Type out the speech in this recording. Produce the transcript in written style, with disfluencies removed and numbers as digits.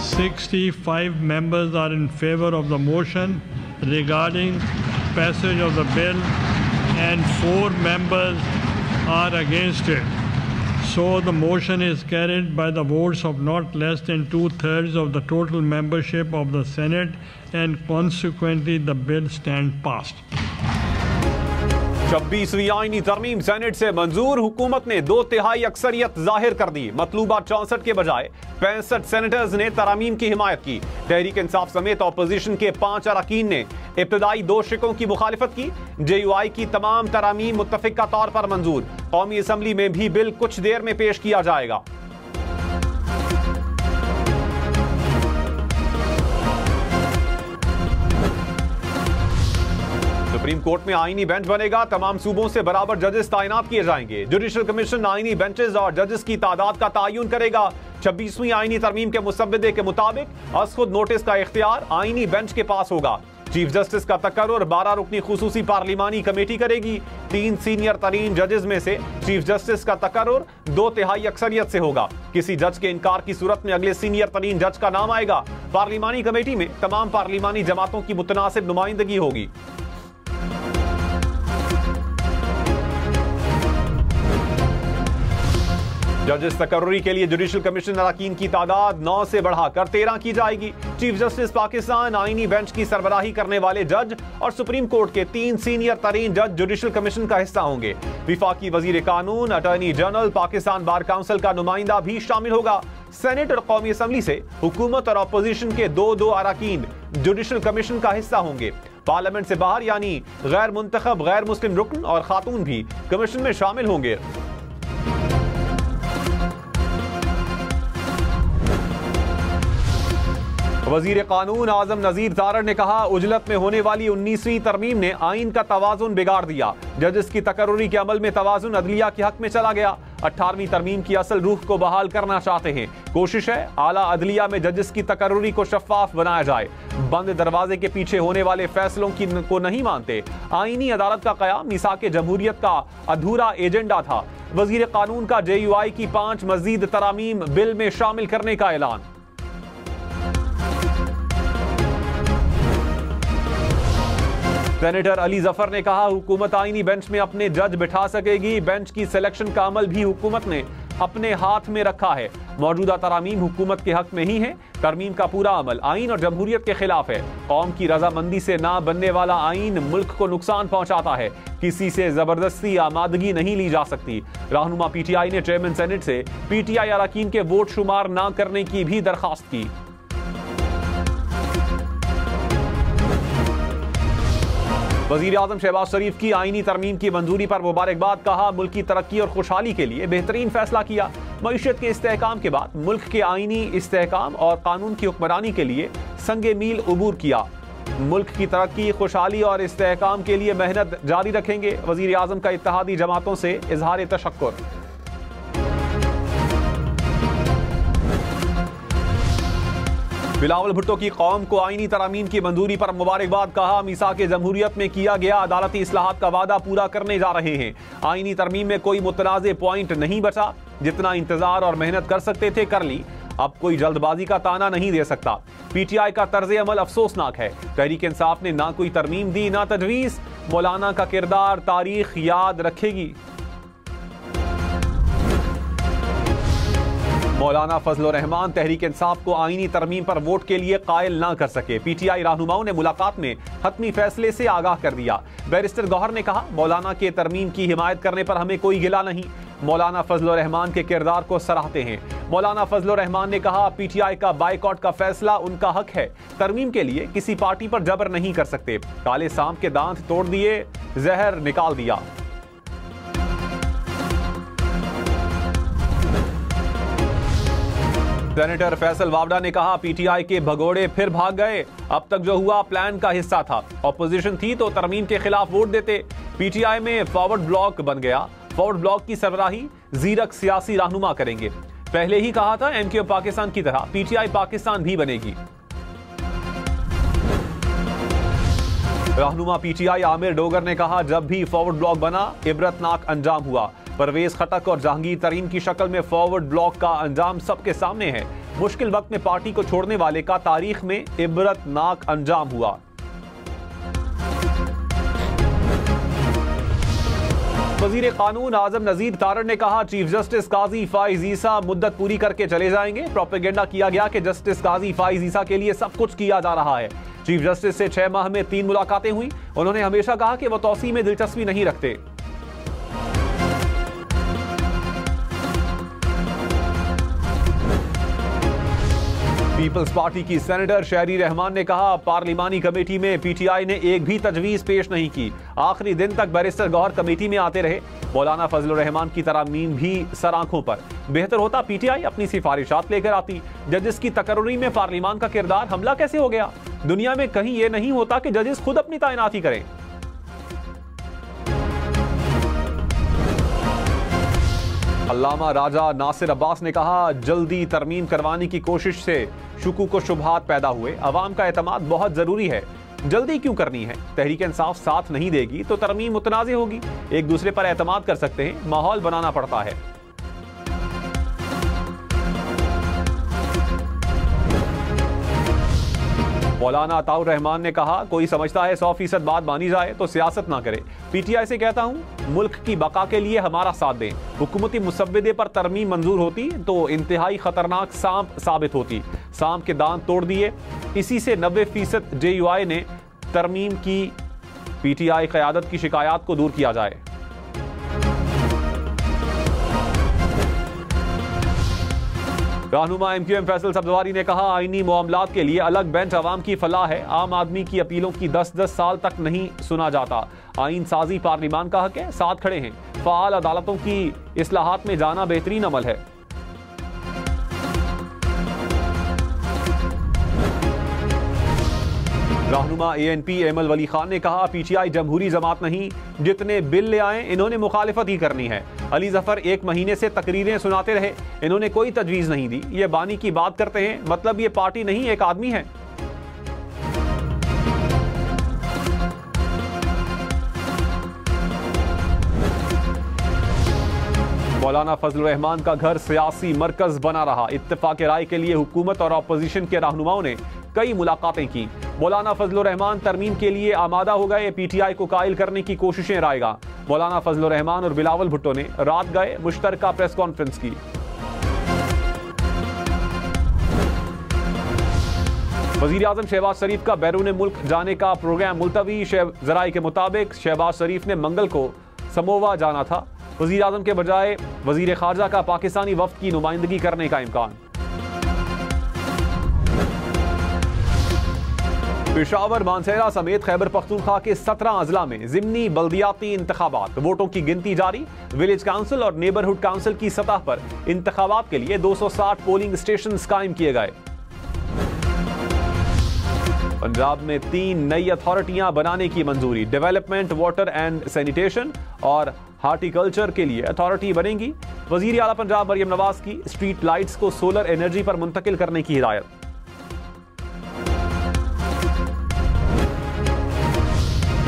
65 members are in favor of the motion regarding passage of the bill and 4 members are against it. So the motion is carried by the votes of not less than 2/3 of the total membership of the Senate and consequently the bill stands passed. 26वीं आईनी तरमीम senate से मंजूर। हुकूमत ने 2/3 अक्सरियत जाहिर कर दी। मतलूबा 64 के बजाय 65 सेनेटर्स ने तरामीम की हिमायत की। तहरीक इंसाफ समेत अपोजिशन के 5 अरकान ने इब्तदाई 2 शिकों की मुखालिफत की। JUI की तमाम तरामीम मुत्तफिका तौर पर मंजूर। कौमी असम्बली में भी बिल कुछ देर में पेश किया जाएगा। सुप्रीम कोर्ट में आईनी बेंच बनेगा। तमाम सूबों से बराबर जजेस तैनात किए जाएंगे। जुडिशल कमीशन आईनी बेंचेस और जजेस की तादाद का तयन करेगा। 26वीं आईनी तरमीम के मुसव्वदे के मुताबिक अज़खुद नोटिस का इख्तियार आईनी बेंच के पास होगा। चीफ जस्टिस का तकर्रुर 12 रुकनी खुसूसी पार्लिमानी कमेटी करेगी। 3 सीनियर तरीन जजेस में से चीफ जस्टिस का तकर्रुर 2/3 अक्सरियत से होगा। किसी जज के इनकार की सूरत में अगले सीनियर तरीन जज का नाम आएगा। पार्लिमानी कमेटी में तमाम पार्लिमानी जमातों की मुतनासिब नुमाइंदगी होगी। जजेस तकर्रुरी के लिए जुडिशल कमीशन अरकान की तादाद 9 से बढ़ाकर 13 की जाएगी। चीफ जस्टिस पाकिस्तान आईनी बेंच की सरबराही करने वाले जज और सुप्रीम कोर्ट के 3 सीनियर तरीन जज जुडिशल कमीशन का हिस्सा होंगे। विफाकी वजीर कानून, attorney general, Pakistan bar council का नुमाइंदा भी शामिल होगा। सेनेट और कौमी असम्बली से हुकूमत और अपोजिशन के 2 अरकान जुडिशल कमीशन का हिस्सा होंगे। पार्लियामेंट से बाहर यानी गैर मुंतखब गैर मुस्लिम रुकन और खातून भी कमीशन में शामिल होंगे। वजीर कानून आजम नजीर तारड़ ने कहा, उजलत में होने वाली 19वीं तरमीम ने आइन का तवाजुन बिगाड़ दिया। जजेस की तकर्रुरी के अमल में तवाजुन अदलिया के हक में चला गया। 18वीं तरमीम की असल रूह को बहाल करना चाहते हैं। कोशिश है आला अदलिया में जजेस की तकर्रुरी को शफाफ बनाया जाए। बंद दरवाजे के पीछे होने वाले फैसलों को नहीं मानते। आईनी अदालत का कयाम मिसाक जमहूरियत का अधूरा एजेंडा था। वजीर कानून का JUI की 5 मजीद तरामीम बिल में शामिल करने का ऐलान। सेनेटर अली जफर ने कहा, हुकूमत आईनी बेंच में अपने जज बिठा सकेगी। बेंच की सिलेक्शन का अमल भी हुकूमत ने अपने हाथ में रखा है। मौजूदा तरामीम हुकूमत के हक में ही है। तरमीम का पूरा अमल आइन और जमहूरियत के खिलाफ है। कौम की रजामंदी से ना बनने वाला आइन मुल्क को नुकसान पहुंचाता है। किसी से जबरदस्ती आमादगी नहीं ली जा सकती। रहनुमा PTI ने चेयरमैन सेनेट से PTI अरकान के वोट शुमार ना करने की भी दरखास्त की। वजीर आजम शहबाज शरीफ की आईनी तरमीम की मंजूरी पर मुबारकबाद। कहा, मुल्क की तरक्की और खुशहाली के लिए बेहतरीन फैसला किया। मईशत के इस्तेहकाम के बाद मुल्क के आईनी इस्तेहकाम और कानून की हुक्मरानी के लिए संगे मील उबूर किया। मुल्क की तरक्की, खुशहाली और इस्तेहकाम के लिए मेहनत जारी रखेंगे। वजीर आजम का इत्तेहादी जमातों से इजहार तशक्कुर। बिलावल भुट्टो की कौम को आईनी तरामीम की मंजूरी पर मुबारकबाद। कहा, मिसाक जमहूरियत में किया गया अदालती इस्लाहात का वादा पूरा करने जा रहे हैं। आईनी तरमीम में कोई मुतनाज़े पॉइंट नहीं बचा। जितना इंतजार और मेहनत कर सकते थे कर ली। अब कोई जल्दबाजी का ताना नहीं दे सकता। PTI का तर्ज अमल अफसोसनाक है। तहरीक इंसाफ ने ना कोई तरमीम दी ना तजवीज़। मौलाना का किरदार तारीख याद रखेगी। मौलाना फजलुर रहमान तहरीक इंसाफ को आईनी तरमीम पर वोट के लिए कायल ना कर सके। PTI रहनुमाओं ने मुलाकात में हतमी फैसले से आगाह कर दिया। बैरिस्टर गौहर ने कहा, मौलाना के तरमीम की हिमायत करने पर हमें कोई गिला नहीं। मौलाना फजलुर रहमान के किरदार को सराहते हैं। मौलाना फजलुर रहमान ने कहा, PTI का बाइकआउट का फैसला उनका हक है। तरमीम के लिए किसी पार्टी पर जबर नहीं कर सकते। काले सांप के दांत तोड़ दिए, जहर निकाल दिया। सेनेटर फैसल वावडा ने कहा, PTI के भगोड़े फिर भाग गए। अब तक जो हुआ प्लान का हिस्सा था। ऑपोजिशन थी तो तरमीम के खिलाफ वोट देते। PTI में फॉरवर्ड ब्लॉक बन गया। फॉरवर्ड ब्लॉक की सरबराही जीरक सियासी रहनुमा करेंगे। पहले ही कहा था MQ पाकिस्तान की तरह PTI पाकिस्तान भी बनेगी। रहनुमा PTI आमिर डोगर ने कहा, जब भी फॉरवर्ड ब्लॉक बना इबरतनाक अंजाम हुआ। परवेज खटक और जहांगीर तरीन की शक्ल में फॉरवर्ड ब्लॉक का अंजाम सबके सामने है। मुश्किल वक्त में पार्टी को छोड़ने वाले का तारीख में इबरतनाक अंजाम हुआ। वजीर कानून आजम नजीर तारड़ ने कहा, चीफ जस्टिस काजी फाइज ईसा मुद्दत पूरी करके चले जाएंगे। प्रोपेगेंडा किया गया कि जस्टिस काजी फाइज ईसा के लिए सब कुछ किया जा रहा है। चीफ जस्टिस से 6 माह में 3 मुलाकातें हुई। उन्होंने हमेशा कहा कि वो तौसी में दिलचस्पी नहीं रखते। पीपल्स पार्टी की सेनेटर शहरी रहमान ने कहा, पार्लिमानी कमेटी में पीटीआई ने एक भी तजवीज पेश नहीं की। आखिरी दिन तक बैरिस्टर गौहर कमेटी में आते रहे। मौलाना फजलुर रहमान की तरमीम भी सर आंखों पर। बेहतर होता पीटीआई अपनी सिफारिशात लेकर आती। जजेस की तकर्री में पार्लिमान का किरदार हमला कैसे हो गया? दुनिया में कहीं यह नहीं होता कि जजेस खुद अपनी तैनाती करें। अल्लामा राजा नासिर अब्बास ने कहा, जल्दी तरमीम करवाने की कोशिश से शुकूक व शुबहात पैदा हुए। अवाम का एतमाद बहुत जरूरी है। जल्दी क्यों करनी है? तहरीक इंसाफ साथ नहीं देगी तो तरमीम मुतनाज़ होगी। एक दूसरे पर एतमाद कर सकते हैं, माहौल बनाना पड़ता है। मौलाना अताउर रहमान ने कहा, कोई समझता है 100% बात मानी जाए तो सियासत ना करे। पीटीआई से कहता हूं, मुल्क की बका के लिए हमारा साथ दें। हुकूमती मुसव्वदे पर तरमीम मंजूर होती तो इंतहाई खतरनाक सांप साबित होती। सांप के दांत तोड़ दिए। इसी से 90% JUI ने तरमीम की। पीटीआई क़यादत की शिकायत को दूर किया जाए। रहनुमा MQM फैसल सब्जवारी ने कहा, आईनी मामलात के लिए अलग बेंच अवाम की फलाह है। आम आदमी की अपीलों की 10-10 साल तक नहीं सुना जाता। आइन साजी पार्लिमान का हक है, साथ खड़े हैं। फ़ाल अदालतों की इस्लाहात में जाना बेहतरीन अमल है। रहनुमा ANP एमल वली खान ने कहा, पीटीआई जमहूरी जमात नहीं, जितने बिल ले आए इन्होंने मुखालिफत ही करनी है। अली जफर 1 महीने से तकरीरें सुनाते रहे, इन्होंने कोई तजवीज़ नहीं दी। ये बानी की बात करते हैं, मतलब ये पार्टी नहीं एक आदमी है। मौलाना फजलुर रहमान का घर सियासी मरकज बना रहा। इत्तेफाक राय के लिए हुकूमत और अपोजिशन के रहनुमाओं ने कई मुलाकातें की। मौलाना फजलुर रहमान तरमीम के लिए आमादा हो गए। पीटीआई को कायल करने की कोशिशें रायगा। मौलाना फजलुर रहमान और बिलावल भुट्टो ने रात गए मुश्तरका प्रेस कॉन्फ्रेंस की। वजीर आजम शहबाज शरीफ का बैरून मुल्क जाने का प्रोग्राम मुलतवी। जराये के मुताबिक शहबाज शरीफ ने मंगल को समोवा जाना था। वजीर आजम के बजाय वजीर खारजा का पाकिस्तानी वफ्द की नुमाइंदगी करने का इम्कान। पेशावर, मानसेरा समेत खैबर पख्तूनख्वा के 17 अजला में जिमनी बल्दियाती इंतखाबात। वोटों की गिनती जारी। विलेज काउंसिल और नेबरहुड काउंसिल की सतह पर इंतखाबात के लिए 260 पोलिंग स्टेशन कायम किए गए। पंजाब में 3 नई अथॉरिटियां बनाने की मंजूरी। डेवलपमेंट, वाटर एंड सैनिटेशन और हार्टिकल्चर के लिए अथॉरिटी बनेगी। वजीर आला पंजाब मरियम नवाज की स्ट्रीट लाइट्स को सोलर एनर्जी पर मुंतकिल करने की हिदायत।